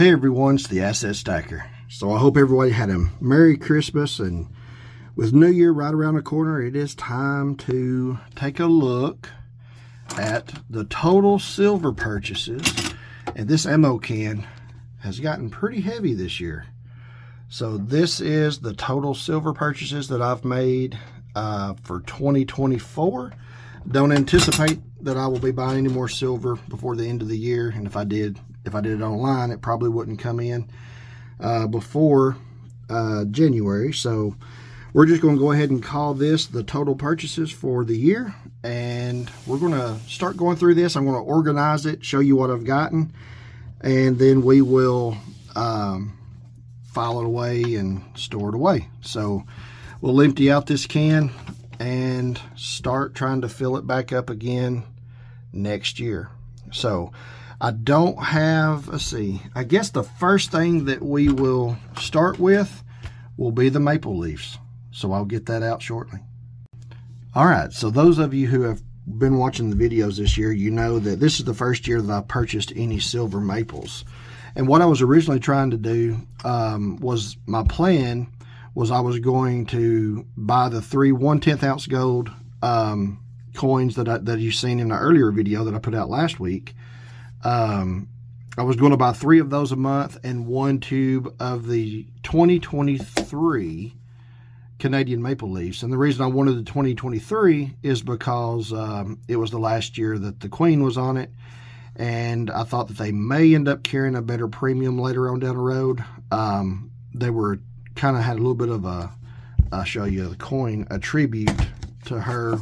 Hey everyone, it's the Asset Stacker. So I hope everybody had a Merry Christmas, and with New Year right around the corner, it is time to take a look at the total silver purchases. And this ammo can has gotten pretty heavy this year. So this is the total silver purchases that I've made for 2024. Don't anticipate that I will be buying any more silver before the end of the year, and if I did it online, it probably wouldn't come in before January. So we're just going to go ahead and call this the total purchases for the year, and we're going to start going through this. I'm going to organize it, show you what I've gotten, and then we will file it away and store it away. So we'll empty out this can and start trying to fill it back up again next year. So I don't have, let's see, I guess the first thing that we will start with will be the maple leaves. So I'll get that out shortly. All right, so those of you who have been watching the videos this year, you know that this is the first year that I purchased any silver maples. And what I was originally trying to do was, my plan was I was going to buy the 3 1/10 ounce gold coins that you've seen in the earlier video that I put out last week. I was going to buy 3 of those a month and 1 tube of the 2023 Canadian maple leaves. And the reason I wanted the 2023 is because it was the last year that the Queen was on it, and I thought that they may end up carrying a better premium later on down the road. They were kind of had a little bit of a, I'll show you the coin, a tribute to her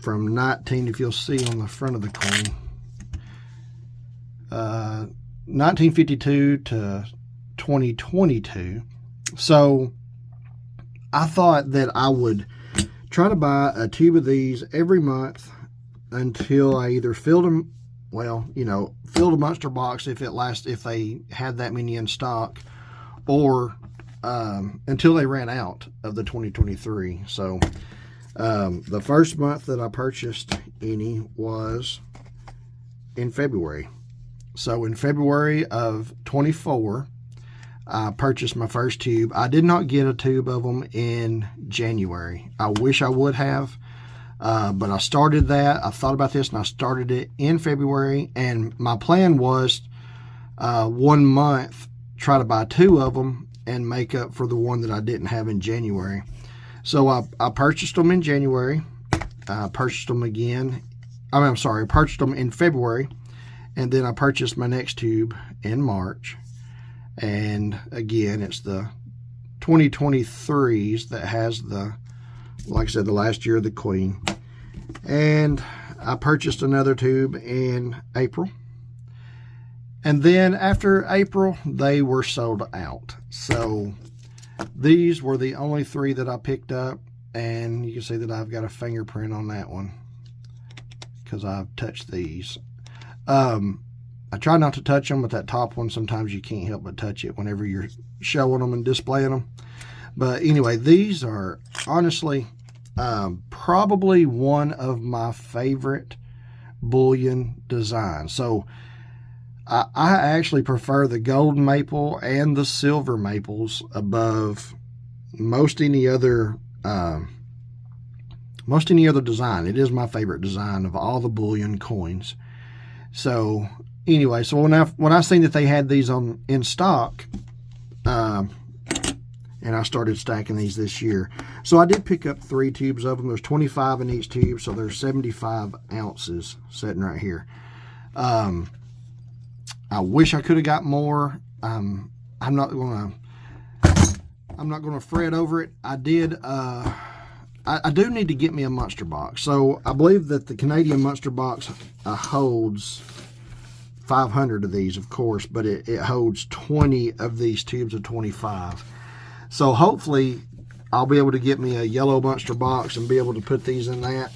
from 19, if you'll see on the front of the coin, 1952 to 2022. So I thought that I would try to buy a tube of these every month until I either filled them, filled a monster box if they had that many in stock, or until they ran out of the 2023. So the first month that I purchased any was in February. So in February of 24, I purchased my first tube. I did not get a tube of them in January. I wish I would have. But I started that. I thought about this and I started it in February. And my plan was 1 month, try to buy 2 of them and make up for the one that I didn't have in January. So I purchased them in January. I purchased them again. I purchased them in February. And then I purchased my next tube in March. And again, it's the 2023s that has the, like I said, the last year of the Queen. And I purchased another tube in April. And then after April, they were sold out. So these were the only 3 that I picked up. And you can see that I've got a fingerprint on that one because I've touched these. I try not to touch them, but that top one, sometimes you can't help but touch it whenever you're showing them and displaying them. But anyway, these are honestly probably one of my favorite bullion designs. So I actually prefer the gold maple and the silver maples above most any other design. It is my favorite design of all the bullion coins. So anyway, so when I seen that they had these in stock, and I started stacking these this year. So I did pick up 3 tubes of them. There's 25 in each tube, so there's 75 ounces sitting right here. I wish I could have got more. I'm not gonna fret over it. I do need to get me a monster box. So I believe that the Canadian monster box holds 500 of these, of course, but it holds 20 of these tubes of 25. So hopefully I'll be able to get me a yellow monster box and be able to put these in that.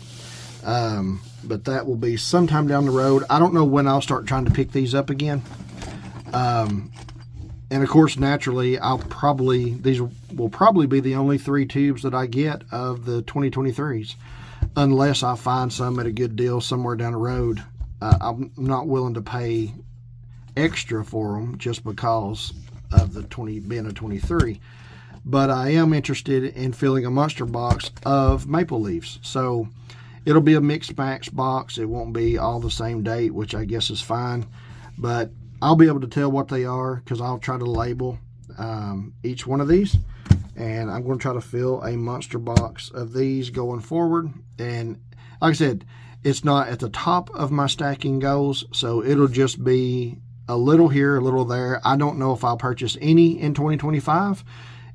But that will be sometime down the road. I don't know when I'll start trying to pick these up again. And of course, naturally, these will probably be the only 3 tubes that I get of the 2023s, unless I find some at a good deal somewhere down the road. I'm not willing to pay extra for them just because of the being a 23. But I am interested in filling a monster box of Maple Leafs. So it'll be a mixed match box. It won't be all the same date, which I guess is fine. But I'll be able to tell what they are because I'll try to label each one of these. And I'm going to try to fill a monster box of these going forward. And like I said, it's not at the top of my stacking goals, so it'll just be a little here, a little there. I don't know if I'll purchase any in 2025.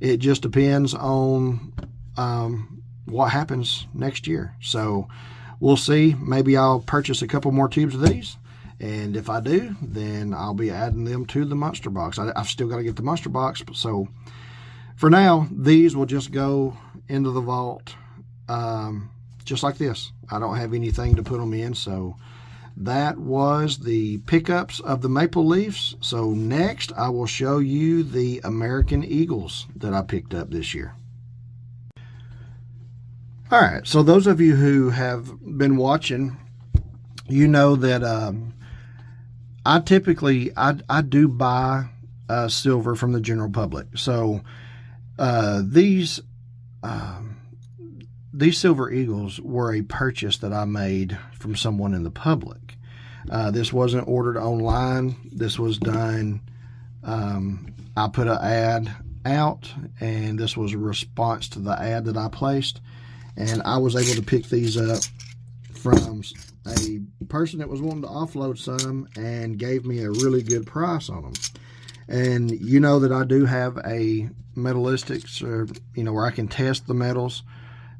It just depends on what happens next year. So we'll see. Maybe I'll purchase a couple more tubes of these. And if I do, then I'll be adding them to the monster box. I've still got to get the monster box. So for now, these will just go into the vault just like this. I don't have anything to put them in. So that was the pickups of the Maple Leafs. So next, I will show you the American Eagles that I picked up this year. All right, so those of you who have been watching, you know that I typically do buy silver from the general public. So these Silver Eagles were a purchase that I made from someone in the public. This wasn't ordered online. This was done. I put an ad out, and this was a response to the ad that I placed. And I was able to pick these up from a person that was wanting to offload some and gave me a really good price on them. And you know that I do have a metallistics, or where I can test the metals,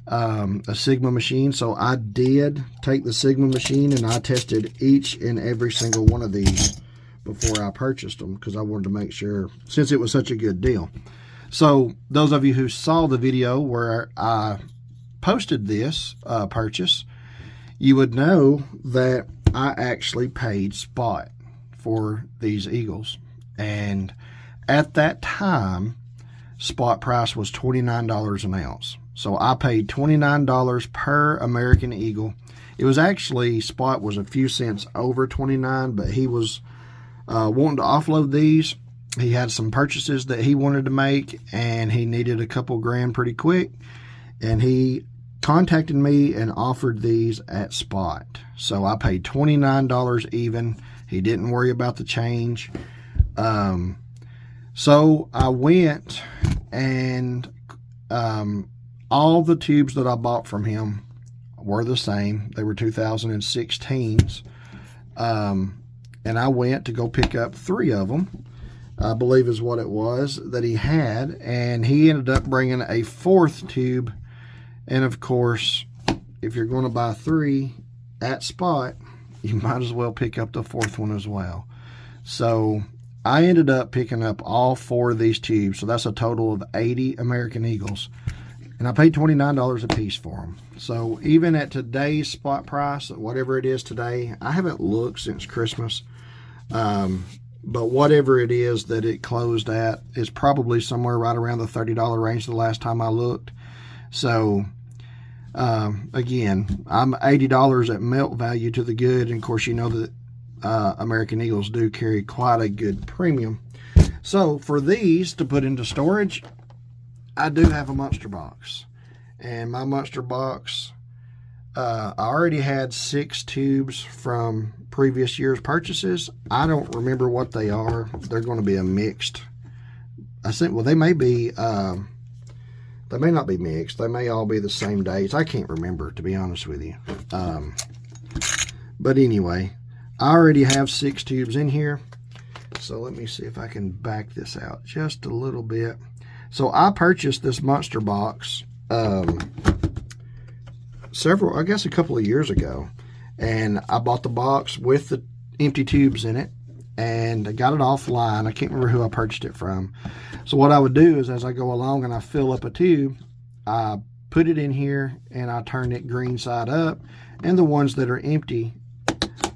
a Sigma machine. So I did take the Sigma machine and I tested each and every single one of these before I purchased them, because I wanted to make sure, since it was such a good deal. So those of you who saw the video where I posted this purchase, you would know that I actually paid spot for these Eagles. And at that time, spot price was $29 an ounce. So I paid $29 per American Eagle. It was actually, spot was a few cents over 29, but he was wanting to offload these. He had some purchases that he wanted to make, and he needed a couple grand pretty quick. And he contacted me and offered these at spot. So I paid $29 even. He didn't worry about the change. So I went and all the tubes that I bought from him were the same. They were 2016s. And I went to go pick up 3 of them, I believe is what it was, that he had. And he ended up bringing a 4th tube. And of course, if you're going to buy 3 at spot, you might as well pick up the 4th one as well. So I ended up picking up all 4 of these tubes. So that's a total of 80 American Eagles. And I paid $29 a piece for them. So even at today's spot price, whatever it is today, I haven't looked since Christmas. But whatever it is that it closed at is probably somewhere right around the $30 range the last time I looked. So again, I'm $80 at melt value to the good. And of course, you know that American Eagles do carry quite a good premium. So for these to put into storage, I do have a monster box. And my monster box, I already had 6 tubes from previous year's purchases. I don't remember what they are. They're going to be a mixed. I think, well, they may be, they may not be mixed. They may all be the same dates. I can't remember, to be honest with you. But anyway, I already have 6 tubes in here. So let me see if I can back this out just a little bit. So I purchased this monster box a couple of years ago. And I bought the box with the empty tubes in it. And I got it offline. I can't remember who I purchased it from. So what I would do is, as I go along and I fill up a tube, I put it in here and I turn it green side up. And the ones that are empty,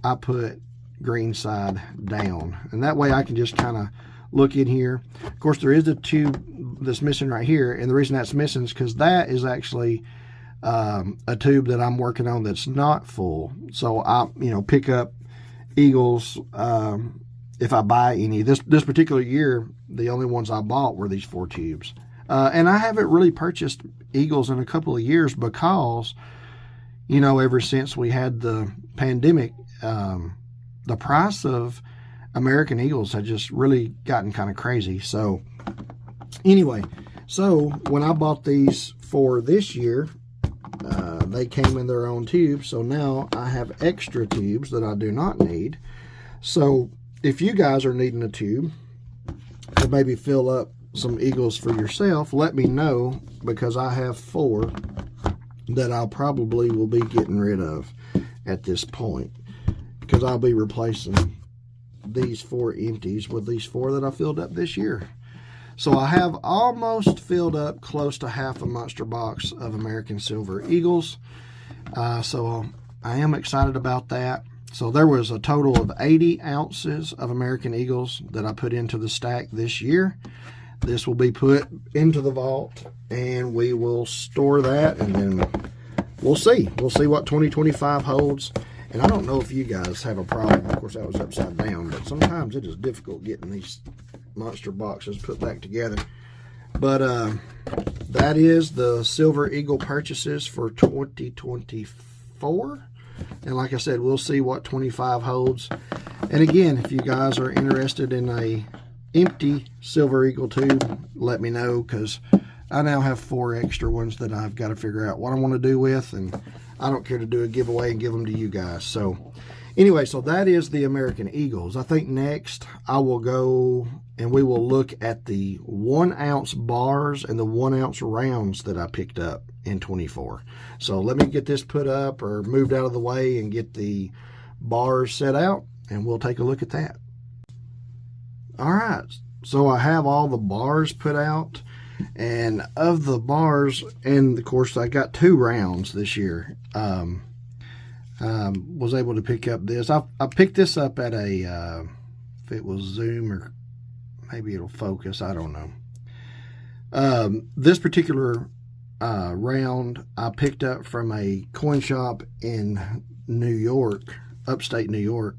I put green side down. And that way I can just kind of look in here. Of course, there is a tube that's missing right here. And the reason that's missing is because that is actually a tube that I'm working on that's not full. So I, pick up Eagles if I buy any. This particular year, the only ones I bought were these 4 tubes. And I haven't really purchased Eagles in a couple of years because, you know, ever since we had the pandemic, the price of American Eagles had just really gotten kind of crazy. So anyway, so when I bought these for this year, they came in their own tubes. So now I have extra tubes that I do not need. So if you guys are needing a tube to maybe fill up some Eagles for yourself, let me know, because I have 4 that I'll probably will be getting rid of at this point, because I'll be replacing these 4 empties with these 4 that I filled up this year. So I have almost filled up close to half a monster box of American Silver Eagles. So I am excited about that. So there was a total of 80 ounces of American Eagles that I put into the stack this year. This will be put into the vault, and we will store that, and then we'll see. We'll see what 2025 holds. And I don't know if you guys have a problem. Of course, that was upside down, but sometimes it is difficult getting these monster boxes put back together. But that is the Silver Eagle purchases for 2024. And like I said, we'll see what 25 holds. And again, if you guys are interested in a empty Silver Eagle tube, let me know, because I now have 4 extra ones that I've got to figure out what I want to do with, and I don't care to do a giveaway and give them to you guys. So anyway, so that is the American Eagles. I think next I will go and we will look at the 1 ounce bars and the 1 ounce rounds that I picked up in 24. So let me get this put up or moved out of the way and get the bars set out, and we'll take a look at that. All right, so I have all the bars put out, and of the bars, and of course I got 2 rounds this year. Was able to pick up this. I picked this up at a, if it was Zoom or maybe it'll focus, I don't know. This particular round I picked up from a coin shop in New York, upstate New York.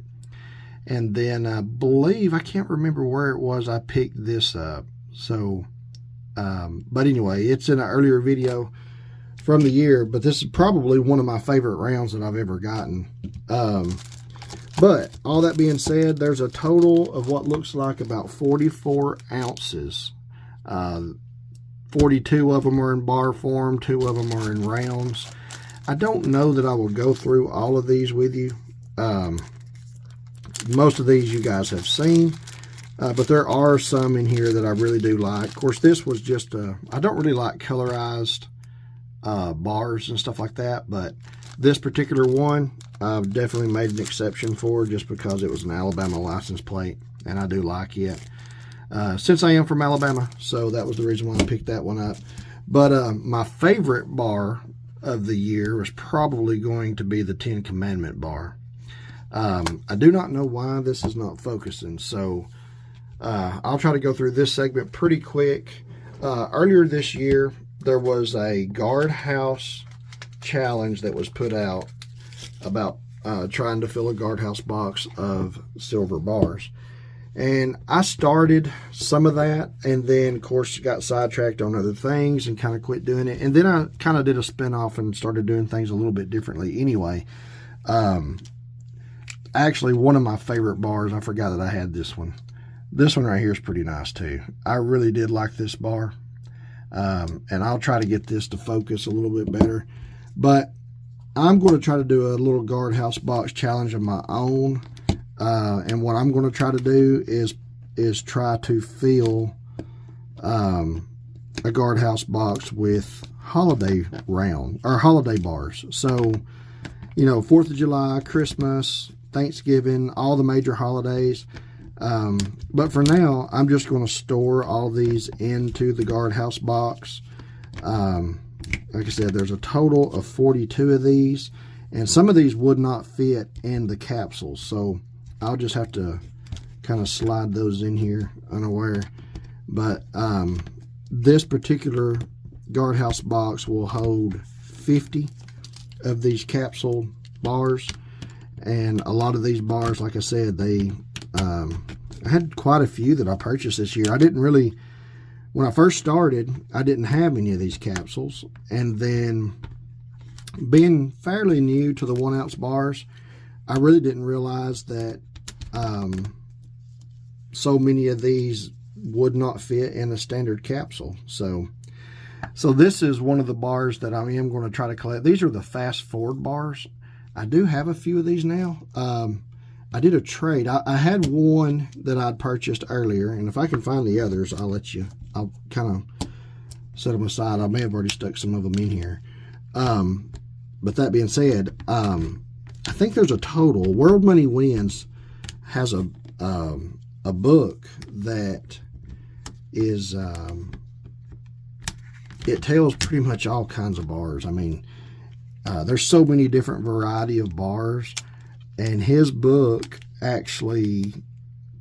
And then I believe, I can't remember where it was I picked this up. So, but anyway, it's in an earlier video from the year, but this is probably one of my favorite rounds that I've ever gotten. But all that being said, there's a total of what looks like about 44 ounces. 42 of them are in bar form, 2 of them are in rounds. I don't know that I will go through all of these with you. Most of these you guys have seen, but there are some in here that I really do like. Of course, this was just I don't really like colorized bars and stuff like that, but this particular one I've definitely made an exception for, just because it was an Alabama license plate, and I do like it. Since I am from Alabama, so that was the reason why I picked that one up. But my favorite bar of the year was probably going to be the 10 Commandment bar. I do not know why this is not focusing, so I'll try to go through this segment pretty quick. Earlier this year, there was a guardhouse challenge that was put out about trying to fill a guardhouse box of silver bars. And I started some of that, and then, of course, got sidetracked on other things and kind of quit doing it. And then I kind of did a spin-off and started doing things a little bit differently anyway. Actually, one of my favorite bars, I forgot that I had this one. This one right here is pretty nice, too. I really did like this bar. And I'll try to get this to focus a little bit better. But I'm going to try to do a little guardhouse box challenge of my own. And what I'm going to try to do is try to fill a guardhouse box with holiday round or holiday bars. So, you know, 4th of July, Christmas, Thanksgiving, all the major holidays. But for now, I'm just going to store all these into the guardhouse box. Like I said, there's a total of 42 of these, and some of these would not fit in the capsules, so I'll just have to kind of slide those in here unaware. But this particular guardhouse box will hold 50 of these capsule bars, and a lot of these bars, like I said, they I had quite a few that I purchased this year. I didn't really, when I first started, I didn't have any of these capsules. And then being fairly new to the 1 ounce bars, I really didn't realize that so many of these would not fit in a standard capsule. So this is one of the bars that I am going to try to collect. These are the Fast Forward bars. I do have a few of these now. I did a trade. I had one that I'd purchased earlier, and if I can find the others, I'll kind of set them aside. I may have already stuck some of them in here. But that being said, I think there's a total. World Money Wins has a book that is, it tells pretty much all kinds of bars. I mean, there's so many different variety of bars, and his book actually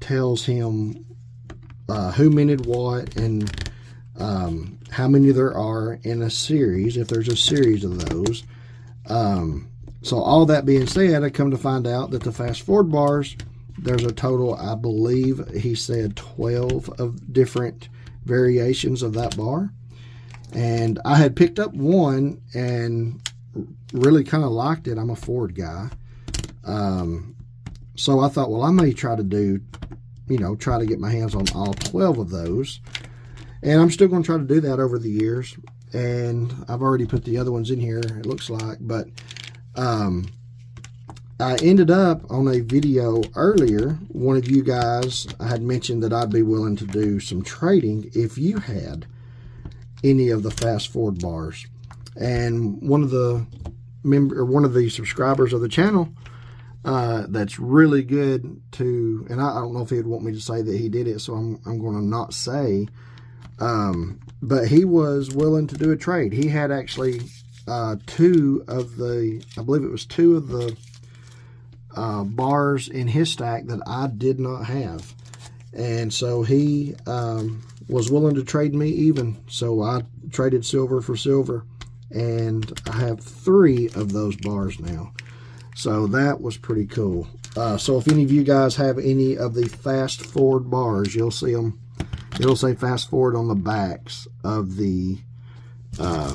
tells him who minted what and how many there are in a series, if there's a series of those. So all that being said, I come to find out that the Fast Forward bars, there's a total, I believe he said 12 of different variations of that bar. And I had picked up one and really kind of liked it. I'm a Ford guy. So I thought, well, I may try to do, try to get my hands on all 12 of those. And I'm still going to try to do that over the years. And I've already put the other ones in here, it looks like. But I ended up on a video earlier. One of you guys had mentioned that I'd be willing to do some trading if you had any of the Fast Forward bars. And one of the subscribers of the channel that's really good to, and I don't know if he'd want me to say that he did it, so I'm going to not say, but he was willing to do a trade. He had actually two of the bars in his stack that I did not have, and so he was willing to trade me even. So I traded silver for silver, and I have 3 of those bars now. So that was pretty cool. So if any of you guys have any of the Fast Forward bars, you'll see them. It'll say Fast Forward on the backs of the back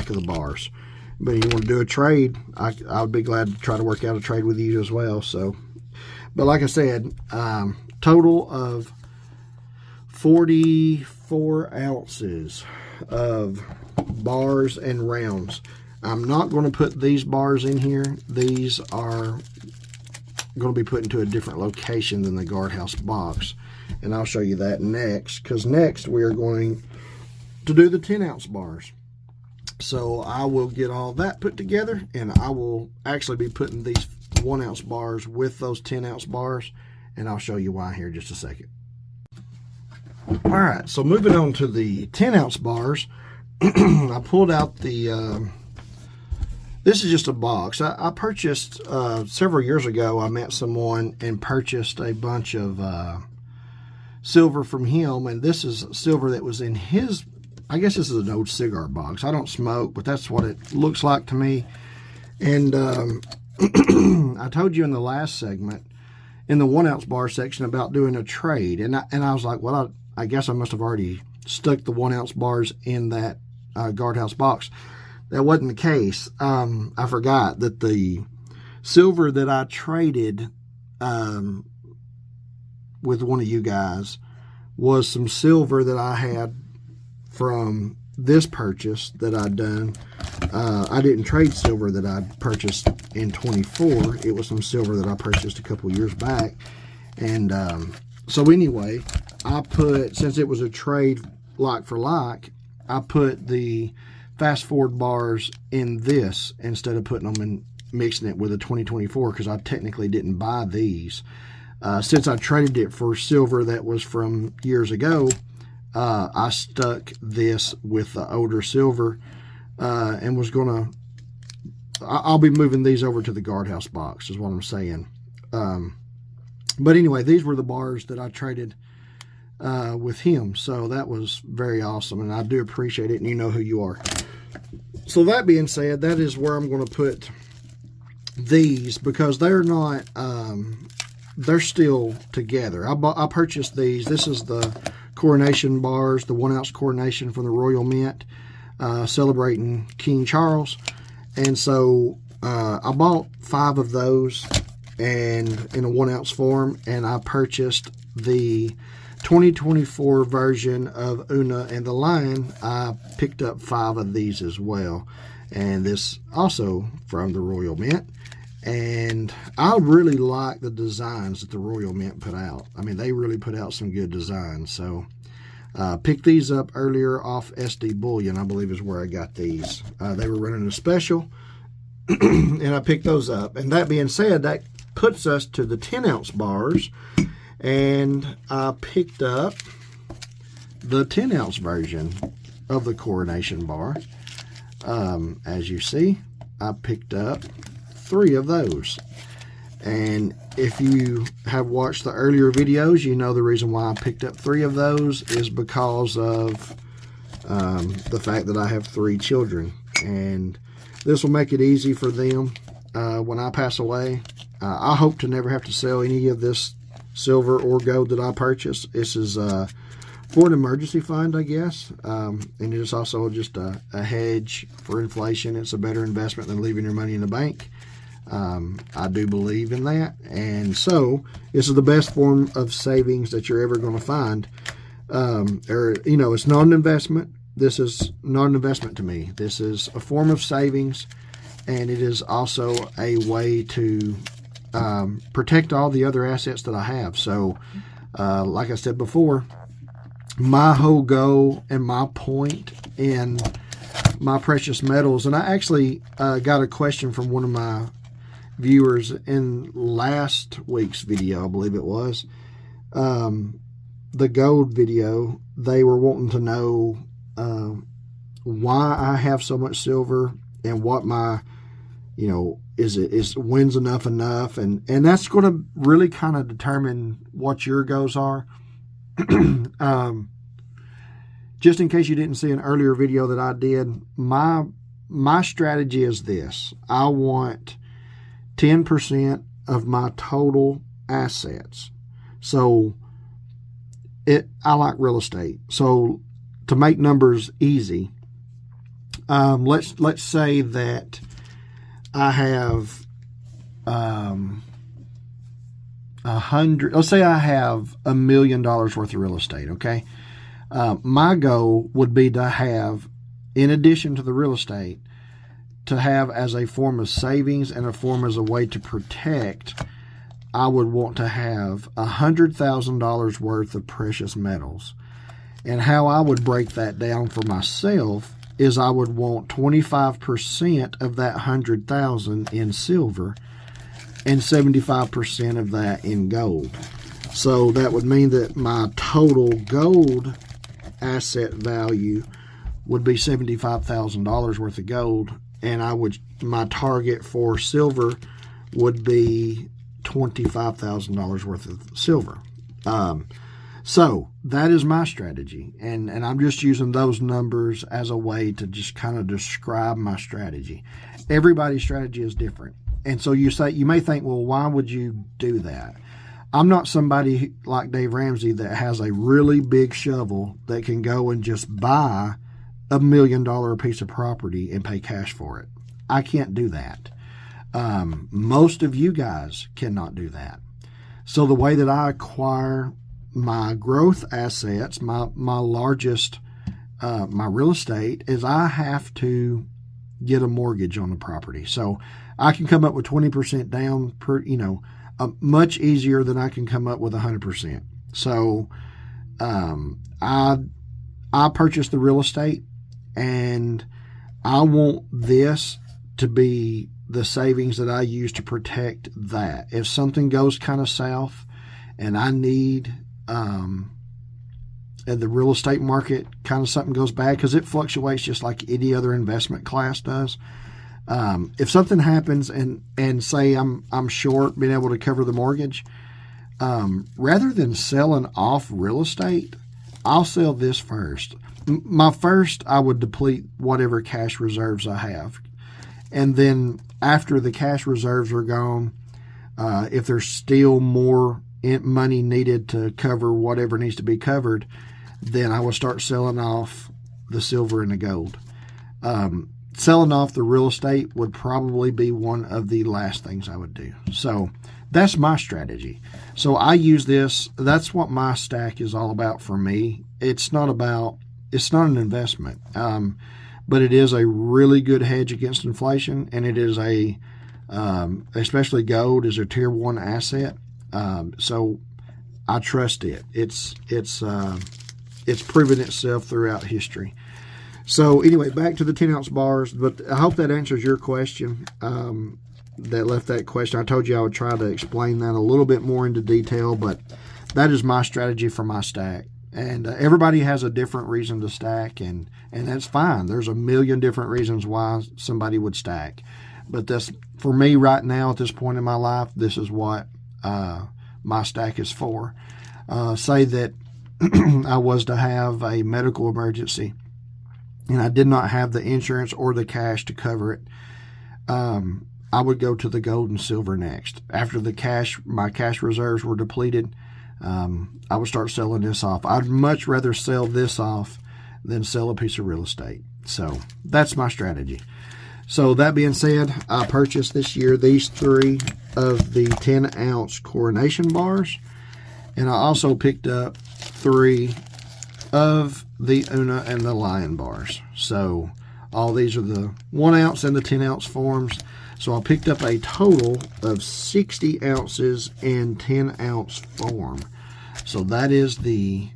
of the bars. But if you want to do a trade, I would be glad to try to work out a trade with you as well. So, but like I said, total of 44 ounces of bars and rounds. I'm not going to put these bars in here. These are going to be put into a different location than the guardhouse box, and I'll show you that next, because next we are going to do the 10 ounce bars. So I will get all that put together, and I will actually be putting these 1 ounce bars with those 10 ounce bars, and I'll show you why here in just a second. All right, so moving on to the 10 ounce bars, I pulled out the, this is just a box. I purchased, several years ago, I met someone and purchased a bunch of silver from him, and this is silver that was in his, I guess this is an old cigar box. I don't smoke, but that's what it looks like to me. And I told you in the last segment, in the 1 ounce bar section, about doing a trade, and I was like, well, I guess I must have already stuck the 1 ounce bars in that guardhouse box. That wasn't the case. I forgot that the silver that I traded with one of you guys was some silver that I had from this purchase that I'd done. I didn't trade silver that I'd purchased in 24. It was some silver that I purchased a couple years back. And so anyway, I put, since it was a trade like for like, I put the Fast Forward bars in this instead of putting them in, mixing it with a 2024, because I technically didn't buy these. Since I traded it for silver that was from years ago, I stuck this with the older silver and was going to, I'll be moving these over to the guardhouse box is what I'm saying. But anyway, these were the bars that I traded with him. So that was very awesome, and I do appreciate it, and you know who you are. So that being said, that is where I'm going to put these, because they're not, they're still together. I purchased these. This is the coronation bars, the 1 ounce coronation from the Royal Mint, celebrating King Charles. And so I bought 5 of those and in a 1 ounce form, and I purchased the 2024 version of Una and the Lion. I picked up 5 of these as well, and this also from the Royal Mint. And I really like the designs that the Royal Mint put out. I mean, they really put out some good designs. So picked these up earlier off SD Bullion, I believe is where I got these. They were running a special, and I picked those up. And that being said, that puts us to the 10 ounce bars. And I picked up the 10 ounce version of the coronation bar. As you see, I picked up 3 of those. And if you have watched the earlier videos, you know the reason why I picked up 3 of those is because of the fact that I have 3 children. And this will make it easy for them when I pass away. I hope to never have to sell any of this silver or gold that I purchased. This is for an emergency fund, I guess. And it is also just a hedge for inflation. It's a better investment than leaving your money in the bank. I do believe in that. And so this is the best form of savings that you're ever going to find. It's not an investment. This is not an investment to me. This is a form of savings, and it is also a way to protect all the other assets that I have. So, like I said before, my whole goal and my point in my precious metals, and I actually got a question from one of my viewers in last week's video, I believe it was, the gold video. They were wanting to know why I have so much silver and what my, is when's enough, and that's going to really kind of determine what your goals are. Just in case you didn't see an earlier video that I did, my strategy is this. I want 10% of my total assets. So I like real estate. So to make numbers easy, let's say that I have let's say I have $1 million worth of real estate. Okay. My goal would be to have, in addition to the real estate, to have as a form of savings and a form as a way to protect, I would want to have $100,000 worth of precious metals. And how I would break that down for myself is I would want 25% of that 100,000 in silver and 75% of that in gold. So that would mean that my total gold asset value would be $75,000 worth of gold, and my target for silver would be $25,000 worth of silver. So that is my strategy, and I'm just using those numbers as a way to just kind of describe my strategy. Everybody's strategy is different, and so you may think, well, why would you do that? I'm not somebody like Dave Ramsey that has a really big shovel that can go and just buy $1 million piece of property and pay cash for it. I can't do that. Most of you guys cannot do that. So the way that I acquire my growth assets, my largest, my real estate, is I have to get a mortgage on the property. So I can come up with 20% down per, much easier than I can come up with 100%. So I purchased the real estate, and I want this to be the savings that I use to protect that. If something goes kind of south and I need at the real estate market, kind of something goes bad, because it fluctuates just like any other investment class does. If something happens and say I'm short being able to cover the mortgage, rather than selling off real estate, I'll sell this first. I would deplete whatever cash reserves I have. And then after the cash reserves are gone, If there's still more money needed to cover whatever needs to be covered, then I will start selling off the silver and the gold. Selling off the real estate would probably be one of the last things I would do. So that's my strategy. So I use this. That's what my stack is all about for me. It's not an investment, but it is a really good hedge against inflation, and it is especially gold is a tier 1 asset. So I trust it. It's proven itself throughout history. So anyway, back to the 10-ounce bars. But I hope that answers your question. That left that question. I told you I would try to explain that a little bit more into detail, but that is my strategy for my stack. And everybody has a different reason to stack, and that's fine. There's a million different reasons why somebody would stack. But that's, for me right now at this point in my life, this is what my stack is for. Say that I was to have a medical emergency and I did not have the insurance or the cash to cover it. I would go to the gold and silver next. After my cash reserves were depleted, I would start selling this off. I'd much rather sell this off than sell a piece of real estate. So that's my strategy. So that being said, I purchased this year these 3 of the 10-ounce coronation bars. And I also picked up 3 of the Una and the Lion bars. So all these are the 1 ounce and the 10-ounce forms. So I picked up a total of 60 ounces in 10-ounce form. So that is the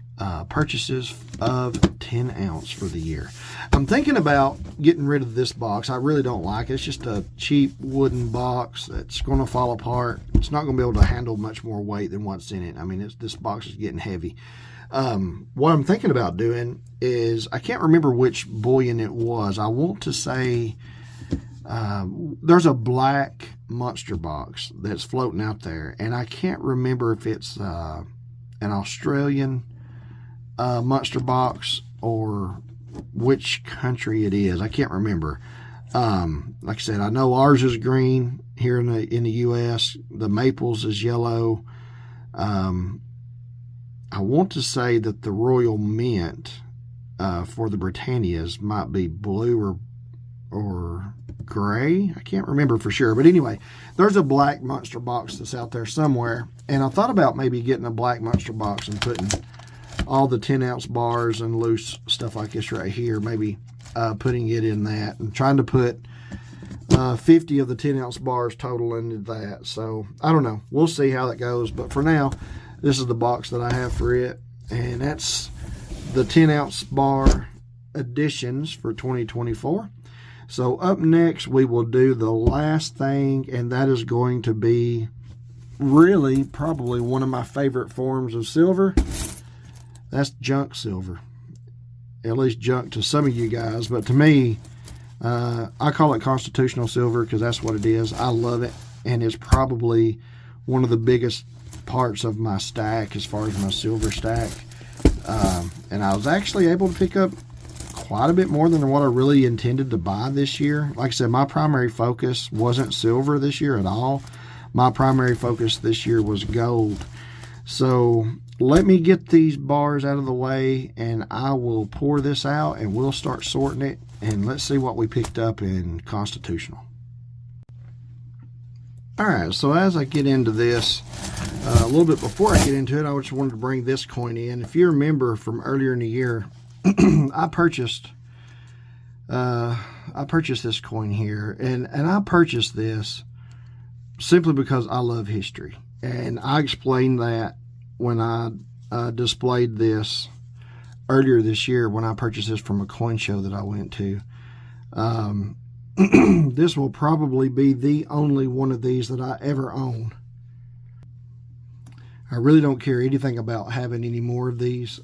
purchases of 10 ounce for the year. I'm thinking about getting rid of this box. I really don't like it. It's just a cheap wooden box that's going to fall apart. It's not going to be able to handle much more weight than what's in it. I mean, this box is getting heavy. What I'm thinking about doing is, I can't remember which bullion it was. I want to say there's a black monster box that's floating out there, and I can't remember if it's an Australian monster box or which country it is. I can't remember. Like I said, I know ours is green here in the U.S. The Maples is yellow. I want to say that the Royal Mint for the Britannias might be blue or gray. I can't remember for sure. But anyway, there's a black monster box that's out there somewhere. And I thought about maybe getting a black monster box and putting all the 10-ounce bars and loose stuff like this right here, maybe putting it in that and trying to put 50 of the 10-ounce bars total into that. So I don't know. We'll see how that goes. But for now, this is the box that I have for it. And that's the 10-ounce bar additions for 2024. So up next, we will do the last thing, and that is going to be really probably one of my favorite forms of silver. That's junk silver. At least junk to some of you guys, but to me, I call it constitutional silver because that's what it is. I love it, and it's probably one of the biggest parts of my stack as far as my silver stack. And I was actually able to pick up quite a bit more than what I really intended to buy this year. Like I said, my primary focus wasn't silver this year at all. My primary focus this year was gold. So let me get these bars out of the way and I will pour this out and we'll start sorting it, and let's see what we picked up in constitutional. Alright, so as I get into this, a little bit before I get into it, I just wanted to bring this coin in. If you remember from earlier in the year, I purchased this coin here, and I purchased this simply because I love history, and I explained that when I displayed this earlier this year when I purchased this from a coin show that I went to. This will probably be the only one of these that I ever own. I really don't care anything about having any more of these.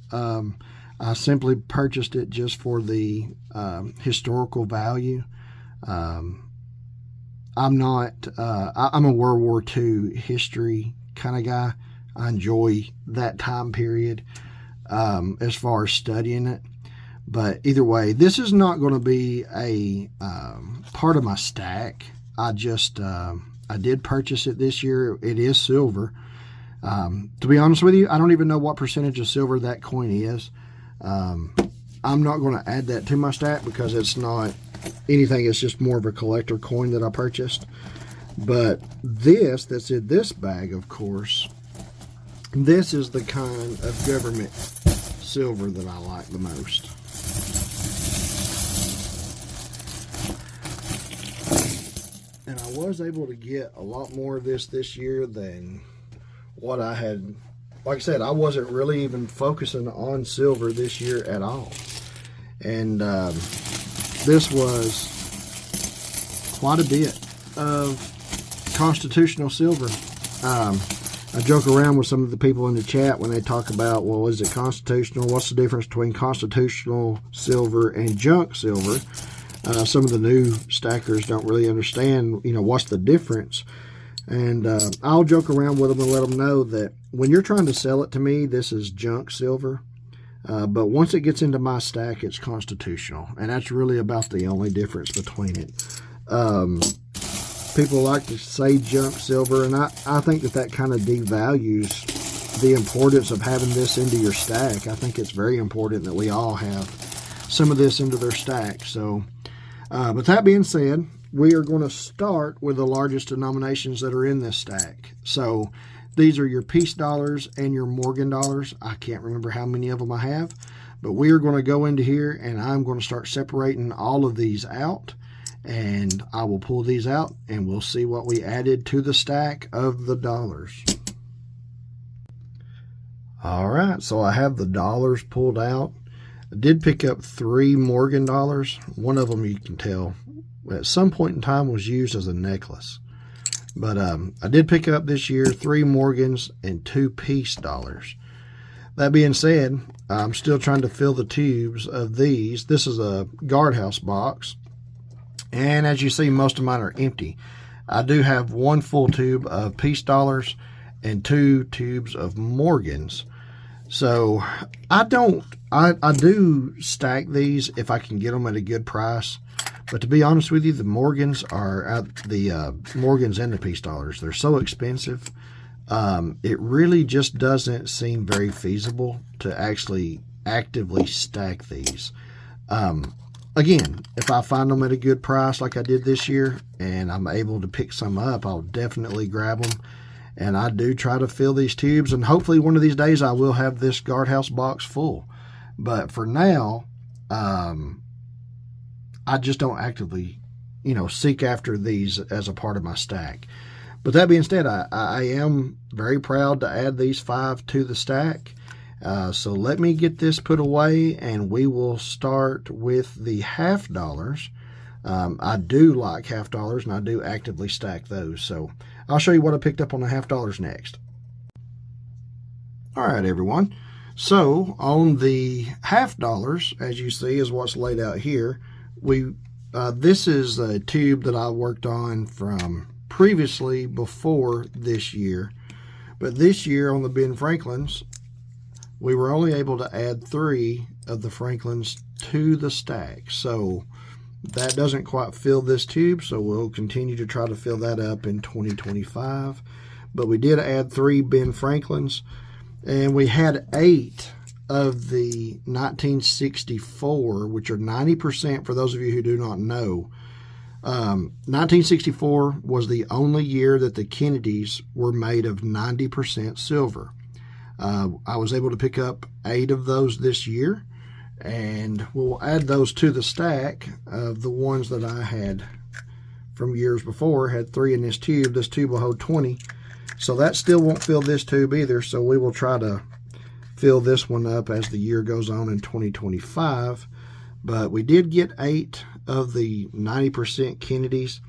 I simply purchased it just for the historical value. I'm a World War II history kind of guy. I enjoy that time period as far as studying it. But either way, this is not going to be a part of my stack. I just I did purchase it this year. It is silver. To be honest with you, I don't even know what percentage of silver that coin is. I'm not going to add that to my stack because it's not anything. It's just more of a collector coin that I purchased. But this that's in this bag, of course, this is the kind of government silver that I like the most. And I was able to get a lot more of this year than what I had. Like I said, I wasn't really even focusing on silver this year at all. And this was quite a bit of constitutional silver. I joke around with some of the people in the chat when they talk about, well, is it constitutional? What's the difference between constitutional silver and junk silver? Some of the new stackers don't really understand, what's the difference. And I'll joke around with them and let them know that when you're trying to sell it to me, this is junk silver. But once it gets into my stack, it's constitutional. And that's really about the only difference between it. People like to say junk silver, and I think that kind of devalues the importance of having this into your stack. I think it's very important that we all have some of this into their stack. So, but that being said, we are going to start with the largest denominations that are in this stack. So these are your Peace dollars and your Morgan dollars. I can't remember how many of them I have, but we are going to go into here and I'm going to start separating all of these out. And I will pull these out and we'll see what we added to the stack of the dollars. All right, so I have the dollars pulled out. I did pick up 3 Morgan dollars. One of them, you can tell, at some point in time was used as a necklace. But I did pick up this year 3 Morgans and 2 Peace dollars. That being said, I'm still trying to fill the tubes of these. This is a guardhouse box. And as you see, most of mine are empty. I do have 1 full tube of Peace dollars and 2 tubes of Morgans. So I do stack these if I can get them at a good price. But to be honest with you, the Morgans are Morgans and the Peace dollars. They're so expensive. It really just doesn't seem very feasible to actually actively stack these. Again, if I find them at a good price like I did this year and I'm able to pick some up, I'll definitely grab them. And I do try to fill these tubes, and hopefully one of these days I will have this guardhouse box full. But for now, I just don't actively, seek after these as a part of my stack. But that being said, I am very proud to add these 5 to the stack. So let me get this put away and we will start with the half dollars. I do like half dollars and I do actively stack those. So I'll show you what I picked up on the half dollars next. All right, everyone. So on the half dollars, as you see, is what's laid out here. This is a tube that I worked on from previously before this year. But this year on the Ben Franklins, we were only able to add 3 of the Franklins to the stack. So that doesn't quite fill this tube, so we'll continue to try to fill that up in 2025. But we did add 3 Ben Franklins, and we had 8 of the 1964, which are 90% for those of you who do not know. 1964 was the only year that the Kennedys were made of 90% silver. I was able to pick up 8 of those this year, and we'll add those to the stack of the ones that I had from years before. Had 3 in this tube. This tube will hold 20, so that still won't fill this tube either, so we will try to fill this one up as the year goes on in 2025. But we did get 8 of the 90% Kennedys.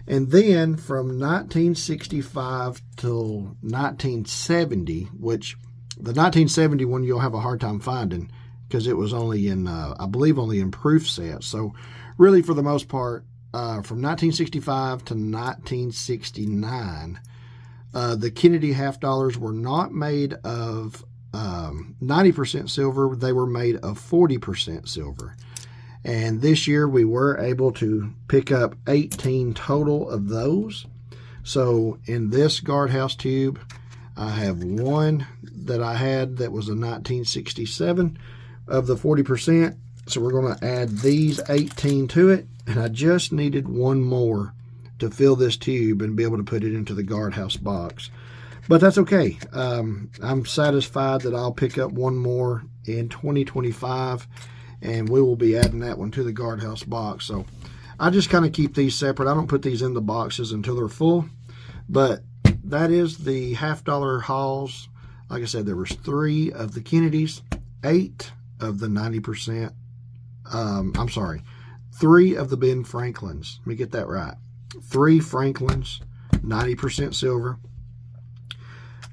And then from 1965 till 1970, which the 1970 one you'll have a hard time finding because it was only in, I believe, only in proof sets. So really, for the most part, from 1965 to 1969, the Kennedy half dollars were not made of 90% silver. They were made of 40% silver. And this year we were able to pick up 18 total of those. So in this guardhouse tube, I have one that I had that was a 1967 of the 40%. So we're going to add these 18 to it, and I just needed one more to fill this tube and be able to put it into the guardhouse box. But that's okay. I'm satisfied that I'll pick up one more in 2025, and we will be adding that one to the guardhouse box. So I just kind of keep these separate. I don't put these in the boxes until they're full. But that is the $50 hauls. Like I said, there was 3 of the Kennedys, 8 of the 90%. I'm sorry, 3 of the Ben Franklins. Let me get that right. 3 Franklins, 90% silver.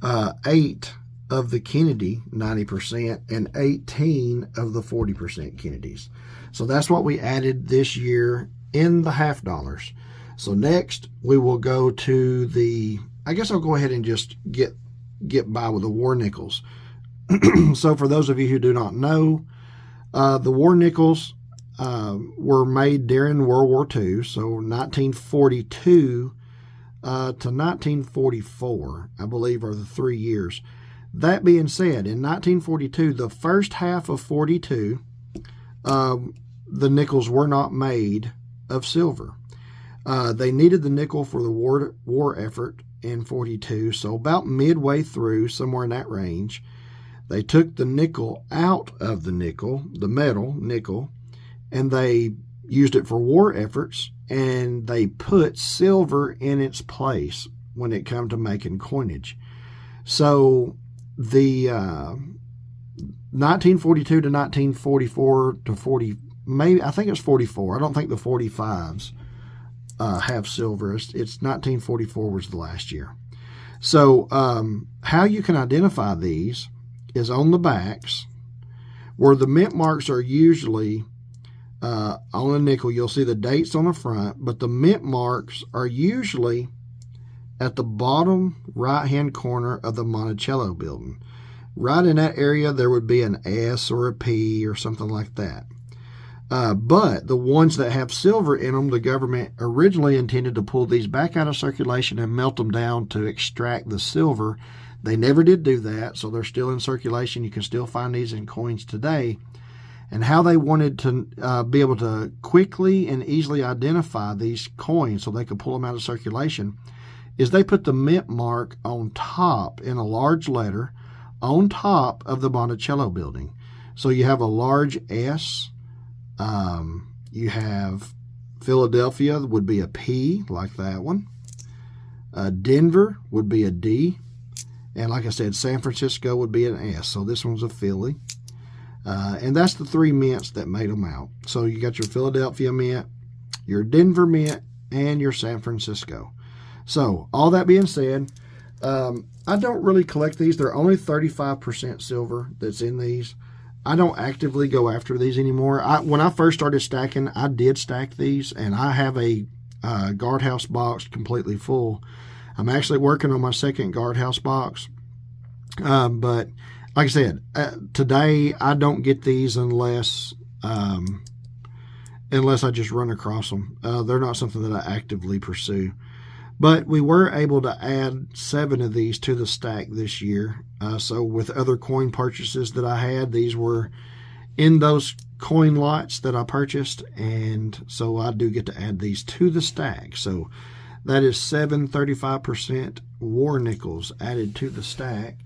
8 of the Kennedy, 90%, and 18 of the 40% Kennedys. So that's what we added this year in the $50. So next we will go to the, I guess I'll go ahead and just get by with the war nickels. So for those of you who do not know, the war nickels were made during World War II, so 1942 to 1944, I believe, are the 3 years. That being said, in 1942, the first half of 42, the nickels were not made of silver. They needed the nickel for the war effort in 42, so about midway through, somewhere in that range, they took the nickel out of the nickel, the metal nickel, and they used it for war efforts, and they put silver in its place when it came to making coinage. So the 1942 to 1944 to 40, maybe I think it's 44. I don't think the 45s have silver. It's 1944 was the last year. So how you can identify these is on the backs, where the mint marks are usually on the nickel. You'll see the dates on the front, but the mint marks are usually at the bottom right-hand corner of the Monticello building. Right in that area, there would be an S or a P or something like that. But the ones that have silver in them, the government originally intended to pull these back out of circulation and melt them down to extract the silver. They never did do that, so they're still in circulation. You can still find these in coins today. And how they wanted to be able to quickly and easily identify these coins so they could pull them out of circulation is they put the mint mark on top in a large letter on top of the Monticello building. So you have a large S. You have Philadelphia would be a P, like that one. Denver would be a D. And like I said, San Francisco would be an S. So this one's a Philly. And that's the 3 mints that made them out. So you got your Philadelphia mint, your Denver mint, and your San Francisco. So all that being said, I don't really collect these. They're only 35% silver that's in these. I don't actively go after these anymore. When I first started stacking, I did stack these, and I have a guardhouse box completely full. I'm actually working on my second guardhouse box. But like I said, today I don't get these unless I just run across them. They're not something that I actively pursue. But we were able to add 7 of these to the stack this year. So with other coin purchases that I had, these were in those coin lots that I purchased. And so I do get to add these to the stack. So that is 7 35% war nickels added to the stack.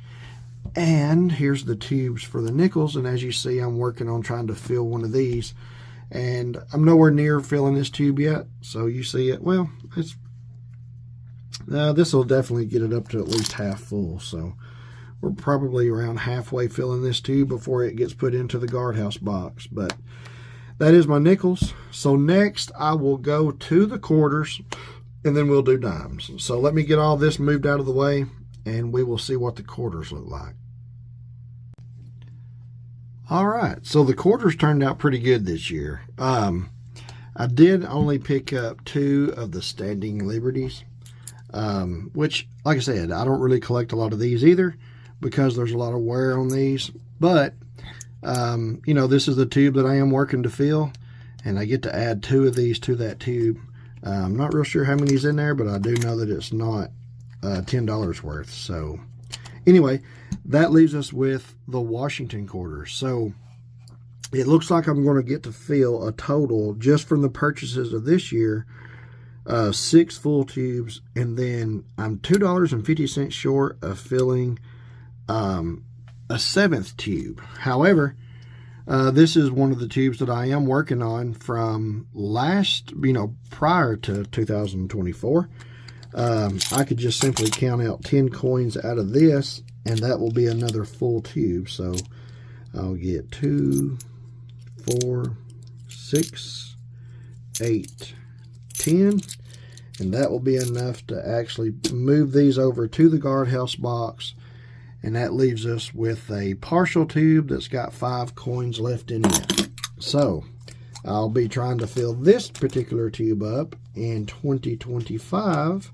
And here's the tubes for the nickels. And as you see, I'm working on trying to fill one of these. And I'm nowhere near filling this tube yet. So you see it. Well, it's this will definitely get it up to at least half full. So we're probably around halfway filling this tube before it gets put into the guardhouse box. But that is my nickels. So next I will go to the quarters, and then we'll do dimes. So let me get all this moved out of the way, and we will see what the quarters look like. All right, so the quarters turned out pretty good this year. I did only pick up 2 of the Standing Liberties, which, like I said, I don't really collect a lot of these either because there's a lot of wear on these. But, you know, this is the tube that I am working to fill, and I get to add 2 of these to that tube I'm not real sure how many's in there, but I do know that it's not $10 worth. So anyway, that leaves us with the Washington quarters. So it looks like I'm going to get to fill a total, just from the purchases of this year, 6 full tubes, and then I'm $2.50 short of filling a 7th tube. However, this is one of the tubes that I am working on from prior to 2024. I could just simply count out 10 coins out of this, and that will be another full tube. So I'll get 2, 4, 6, 8, 10, and that will be enough to actually move these over to the guardhouse box, and that leaves us with a partial tube that's got 5 coins left in it. So I'll be trying to fill this particular tube up in 2025,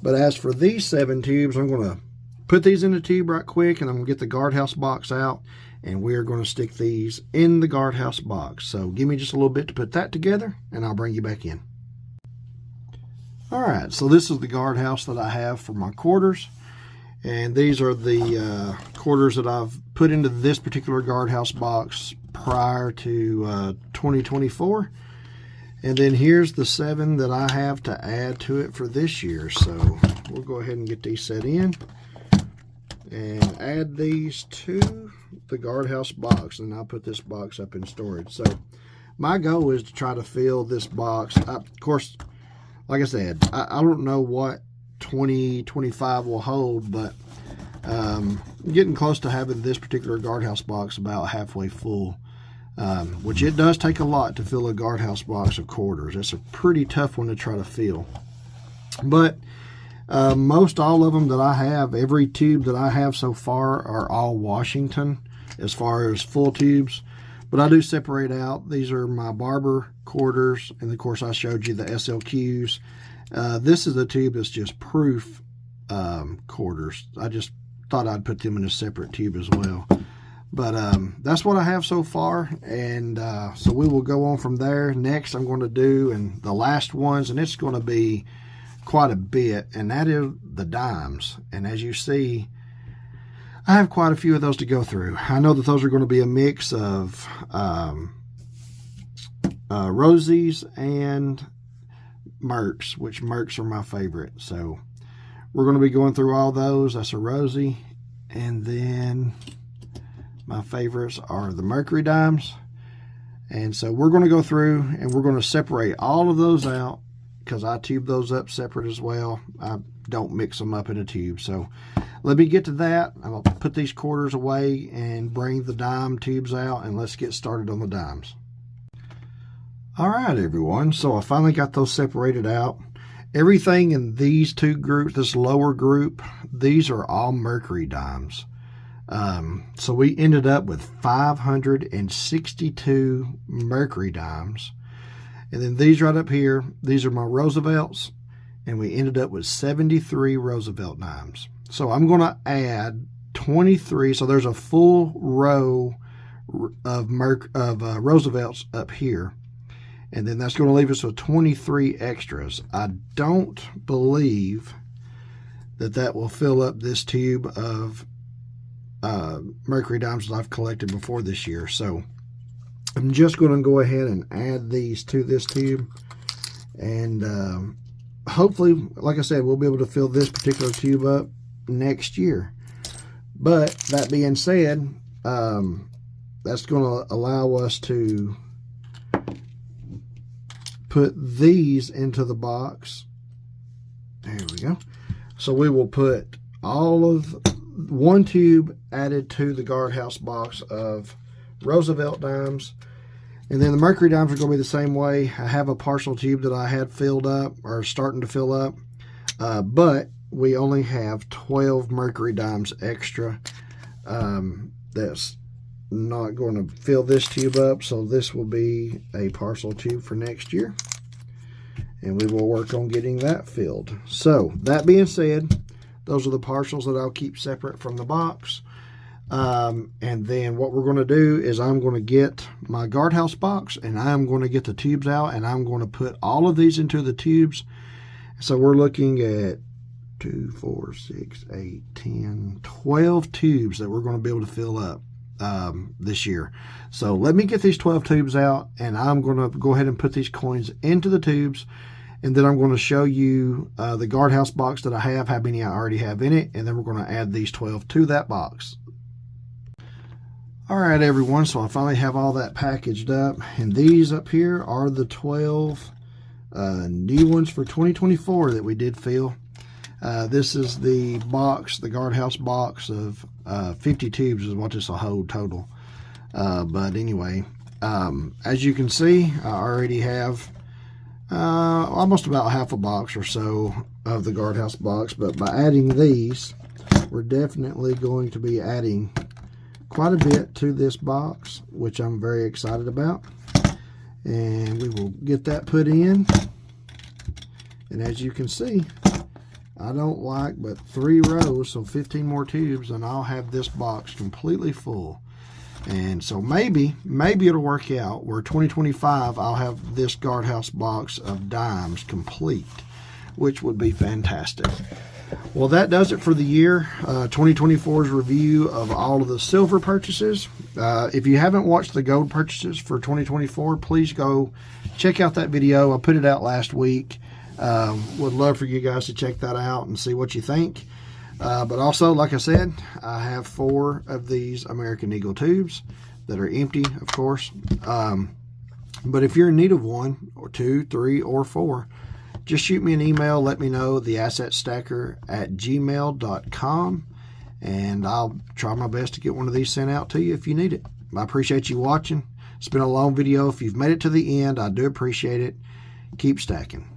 but as for these 7 tubes, I'm going to put these in the tube right quick, and I'm going to get the guardhouse box out, and we're going to stick these in the guardhouse box. So give me just a little bit to put that together, and I'll bring you back in. Alright, so this is the guardhouse that I have for my quarters, and these are the quarters that I've put into this particular guardhouse box prior to 2024. And then here's the 7 that I have to add to it for this year. So we'll go ahead and get these set in and add these to the guardhouse box, and I'll put this box up in storage. So my goal is to try to fill this box. Of course, like I said, I don't know what 2025 will hold, but getting close to having this particular guardhouse box about halfway full, which it does take a lot to fill a guardhouse box of quarters. It's a pretty tough one to try to fill. But most all of them that I have, every tube that I have so far, are all Washington as far as full tubes. But I do separate out. These are my Barber quarters, and of course I showed you the SLQs. This is a tube that's just proof quarters. I just thought I'd put them in a separate tube as well. But that's what I have so far, and so we will go on from there. Next I'm going to do, and the last ones, and it's going to be quite a bit, and that is the dimes. And as you see, I have quite a few of those to go through. I know that those are going to be a mix of Rosies and Mercs, which Mercs are my favorite. So we're going to be going through all those. That's a Rosie. And then my favorites are the Mercury dimes. And so we're going to go through and we're going to separate all of those out, because I tube those up separate as well. I don't mix them up in a tube. So let me get to that. I'm going to put these quarters away and bring the dime tubes out, and let's get started on the dimes. Alright everyone, so I finally got those separated out. Everything in these two groups, this lower group, these are all Mercury dimes. So we ended up with 562 Mercury dimes. And then these right up here, these are my Roosevelts, and we ended up with 73 Roosevelt dimes. So I'm going to add 23, so there's a full row of Roosevelts up here. And then that's going to leave us with 23 extras. I don't believe that that will fill up this tube of Mercury dimes that I've collected before this year. So I'm just going to go ahead and add these to this tube. And hopefully, like I said, we'll be able to fill this particular tube up next year. But that being said, that's going to allow us to put these into the box. There we go. So we will put all of one tube added to the guardhouse box of Roosevelt dimes. And then the Mercury dimes are going to be the same way. I have a partial tube that I had filled up, or starting to fill up. But we only have 12 Mercury dimes extra. That's not going to fill this tube up, so this will be a partial tube for next year, and we will work on getting that filled. So that being said, those are the partials that I'll keep separate from the box. And then what we're going to do is I'm going to get my guardhouse box, and I'm going to get the tubes out, and I'm going to put all of these into the tubes. So we're looking at 2, 4, 6, 8, 10, 12 tubes that we're going to be able to fill up this year. So let me get these 12 tubes out, and I'm going to go ahead and put these coins into the tubes, and then I'm going to show you the guardhouse box that I have, how many I already have in it, and then we're going to add these 12 to that box. All right, everyone, so I finally have all that packaged up, and these up here are the 12 new ones for 2024 that we did fill. This is the box, the guardhouse box of 50 tubes is what this will hold total. But anyway, as you can see, I already have almost about half a box or so of the guardhouse box, but by adding these, we're definitely going to be adding quite a bit to this box, which I'm very excited about. And we will get that put in. And as you can see, I don't like but 3 rows, so 15 more tubes, and I'll have this box completely full. And so maybe it'll work out where 2025 I'll have this guardhouse box of dimes complete, which would be fantastic. Well, that does it for the year 2024's review of all of the silver purchases. If you haven't watched the gold purchases for 2024, please go check out that video. I put it out last week. Would love for you guys to check that out and see what you think. But also, like I said, I have 4 of these American Eagle tubes that are empty, of course. But if you're in need of 1 or 2, 3, or 4, just shoot me an email. Let me know, theassetstacker@gmail.com, and I'll try my best to get one of these sent out to you if you need it. I appreciate you watching. It's been a long video. If you've made it to the end, I do appreciate it. Keep stacking.